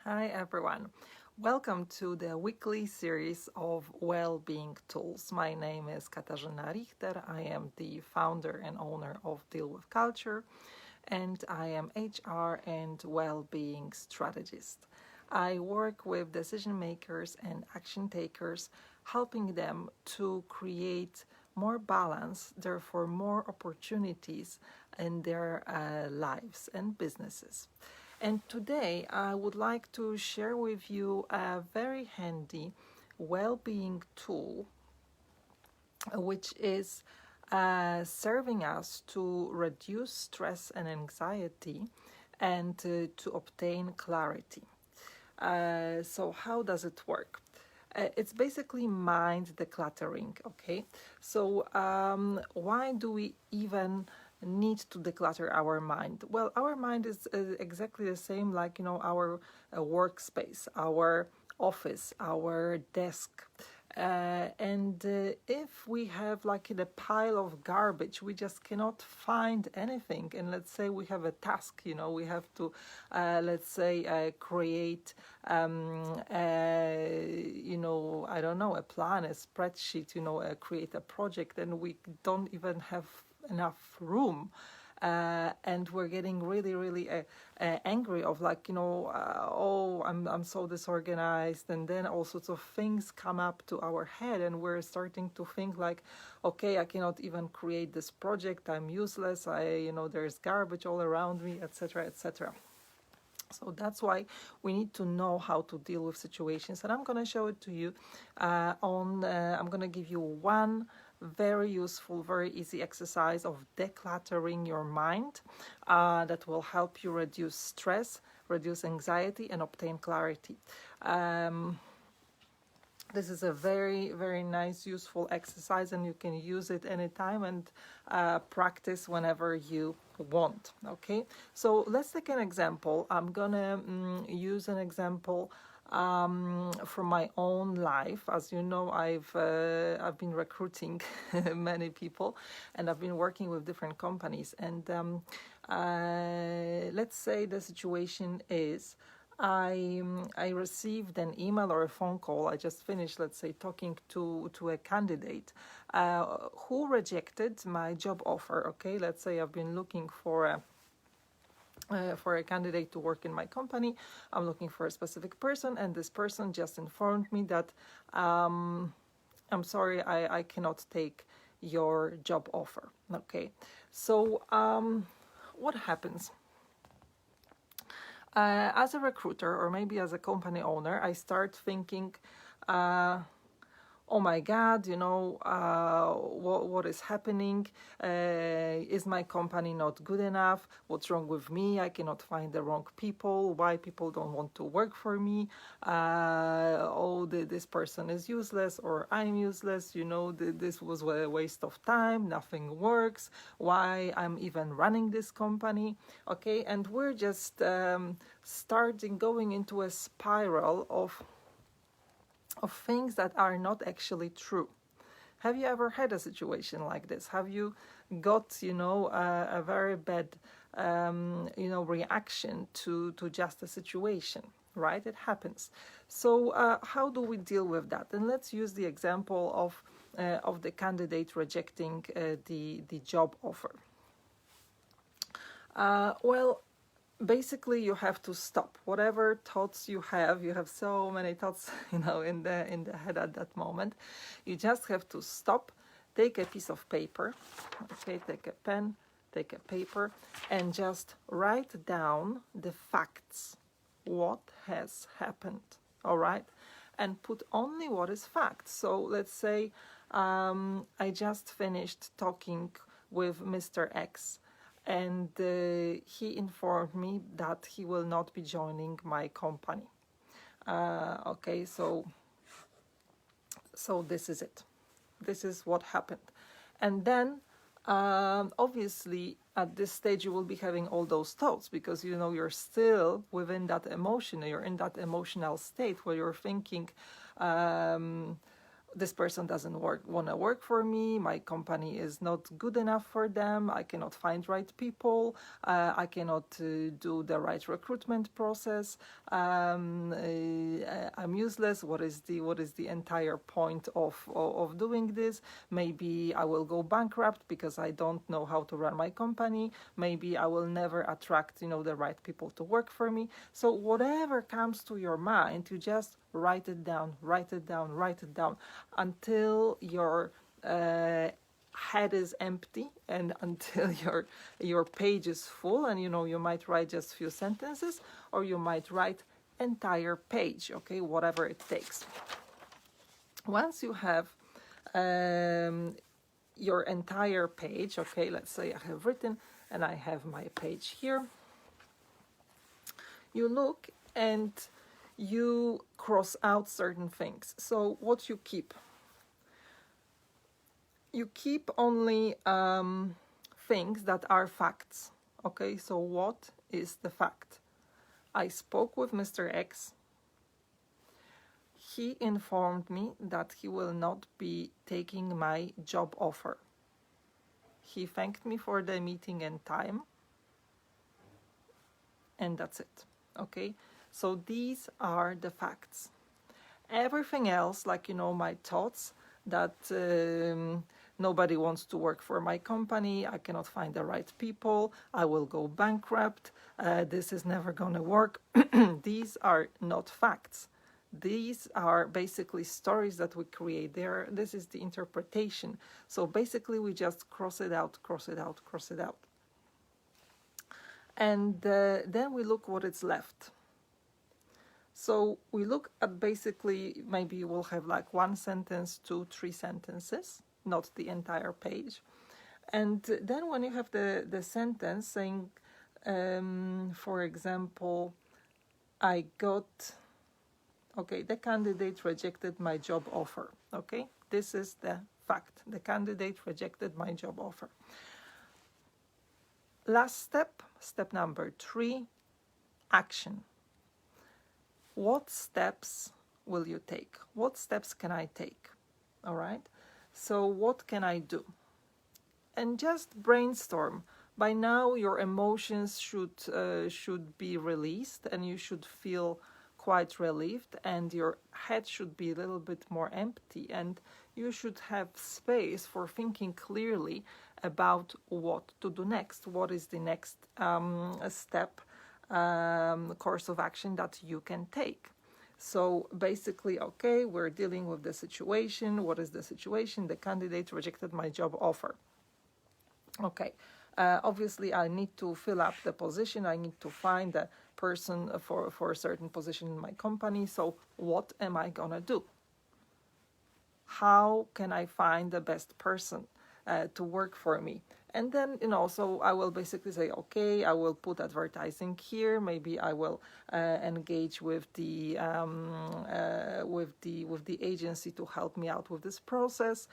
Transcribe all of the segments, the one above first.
Hi everyone. Welcome to the weekly series of well-being tools. My name is Katarzyna Richter. I am the founder and owner of Deal with Culture, and I am HR and well-being strategist. I work with decision makers and action takers, helping them to create more balance, therefore more opportunities in their lives and businesses. And today I would like to share with you a very handy well-being tool which is serving us to reduce stress and anxiety and to obtain clarity. So how does it work? It's basically mind decluttering, okay? So why do we even need to declutter our mind? Well, our mind is exactly the same like, our workspace, our office, our desk. And if we have like in a pile of garbage, we just cannot find anything. And let's say we have a task, we have to, let's say, create, I don't know, a plan, a spreadsheet, create a project, and we don't even have enough room. And we're getting really, really angry of like, oh, I'm so disorganized. And then all sorts of things come up to our head and we're starting to think like, okay, I cannot even create this project. I'm useless. There's garbage all around me, etc., etc. So that's why we need to know how to deal with situations. And I'm going to show it to you I'm going to give you one very useful, very easy exercise of decluttering your mind that will help you reduce stress, reduce anxiety, and obtain clarity. This is a very, very nice, useful exercise, and you can use it anytime and practice whenever you want. Okay, so let's take an example. I'm gonna use an example from my own life. As you know, I've been recruiting many people, and I've been working with different companies. And let's say the situation is I received an email or a phone call. I just finished, let's say, talking to a candidate who rejected my job offer. Okay, let's say I've been looking for a candidate to work in my company. I'm looking for a specific person, and this person just informed me that I'm sorry, I cannot take your job offer. Okay, so what happens? As a recruiter or maybe as a company owner, I start thinking, oh my God, what is happening? Is my company not good enough? What's wrong with me? I cannot find the wrong people. Why people don't want to work for me? This person is useless, or I'm useless. This was a waste of time. Nothing works. Why I'm even running this company? Okay, and we're just starting going into a spiral of things that are not actually true. Have you ever had a situation like this? Have you got, a very bad, reaction to just a situation? Right? It happens. So how do we deal with that? And let's use the example of the candidate rejecting the job offer. Well, basically you have to stop whatever thoughts you have so many thoughts in the head at that moment. You just have to stop, take a piece of paper, okay, take a pen, take a paper, and just write down the facts, what has happened. All right, and put only what is fact. So let's say I just finished talking with Mr. X, and he informed me that he will not be joining my company. Okay, so this is it. This is what happened. And then obviously at this stage you will be having all those thoughts, because you're still within that emotion, you're in that emotional state where you're thinking, this person doesn't want to work for me, my company is not good enough for them, I cannot find right people, I cannot do the right recruitment process, I'm useless, what is the entire point of doing this? Maybe I will go bankrupt because I don't know how to run my company, maybe I will never attract the right people to work for me. So whatever comes to your mind, you just write it down, write it down, write it down until your head is empty and until your page is full. And you might write just few sentences, or you might write entire page, okay, whatever it takes. Once you have your entire page, okay, let's say I have written and I have my page here, you look and you cross out certain things. So what you keep? You keep only things that are facts. Okay, so what is the fact? I spoke with Mr. X. He informed me that he will not be taking my job offer. He thanked me for the meeting and time. And that's it. Okay, so these are the facts. Everything else, like my thoughts that nobody wants to work for my company, I cannot find the right people, I will go bankrupt, this is never gonna work. These are not facts. These are basically stories that we create. This is the interpretation. So basically we just cross it out, cross it out, cross it out. And then we look what is left. So we look at basically, maybe we'll have like 1 sentence, 2, 3 sentences, not the entire page. And then when you have the sentence saying, for example, the candidate rejected my job offer. Okay, this is the fact. The candidate rejected my job offer. Last step number 3, action. What steps will you take? What steps can I take? All right. So what can I do? And just brainstorm. By now your emotions should be released and you should feel quite relieved, and your head should be a little bit more empty, and you should have space for thinking clearly about what to do next. What is the next step, course of action that you can take? So basically, okay, we're dealing with the situation. What is the situation? The candidate rejected my job offer. Okay, obviously I need to fill up the position. I need to find a person for a certain position in my company. So what am I gonna do? How can I find the best person to work for me? And then, so I will basically say, okay, I will put advertising here. Maybe I will engage with the agency to help me out with this process.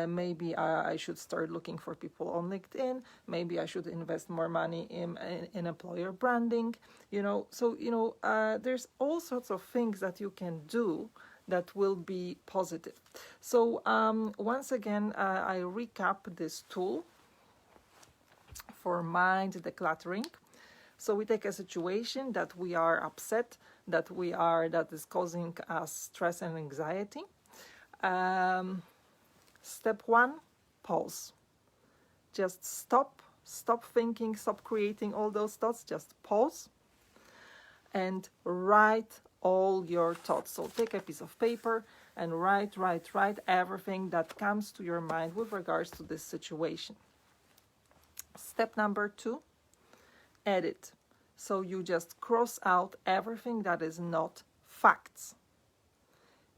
Maybe I should start looking for people on LinkedIn. Maybe I should invest more money in employer branding. So there's all sorts of things that you can do that will be positive. So once again, I recap this tool for mind decluttering. So we take a situation that we are upset, that is causing us stress and anxiety. Step 1, pause. Just stop thinking, stop creating all those thoughts, just pause and write all your thoughts. So take a piece of paper and write everything that comes to your mind with regards to this situation. Step number 2, edit. So you just cross out everything that is not facts.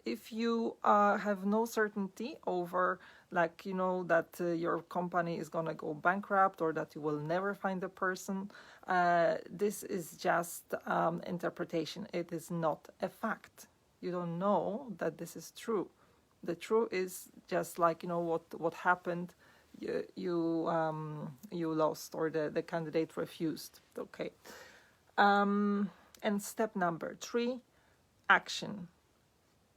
If you have no certainty over, that your company is going to go bankrupt or that you will never find a person, this is just interpretation. It is not a fact. You don't know that this is true. The truth is just what happened. You lost, or the candidate refused. Okay. And step number 3, action.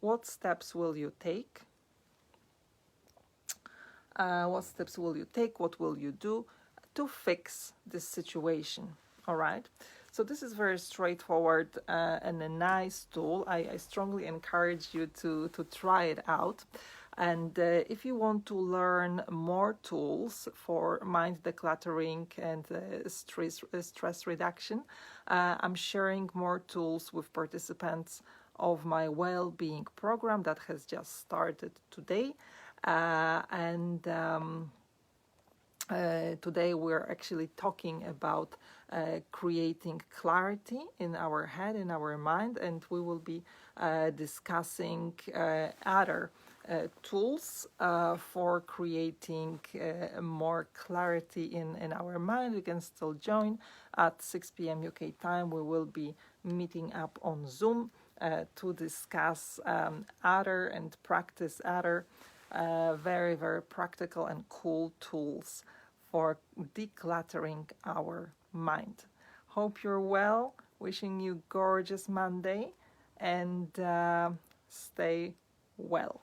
What steps will you take? What steps will you take? What will you do to fix this situation? All right. So this is very straightforward and a nice tool. I strongly encourage you to try it out. And if you want to learn more tools for mind decluttering and stress reduction, I'm sharing more tools with participants of my well-being program that has just started today. Today we're actually talking about creating clarity in our head, in our mind, and we will be discussing other tools for creating more clarity in our mind. You can still join at 6 p.m. UK time. We will be meeting up on Zoom to discuss other and practice other very, very practical and cool tools for decluttering our mind. Hope you're well. Wishing you gorgeous Monday and stay well.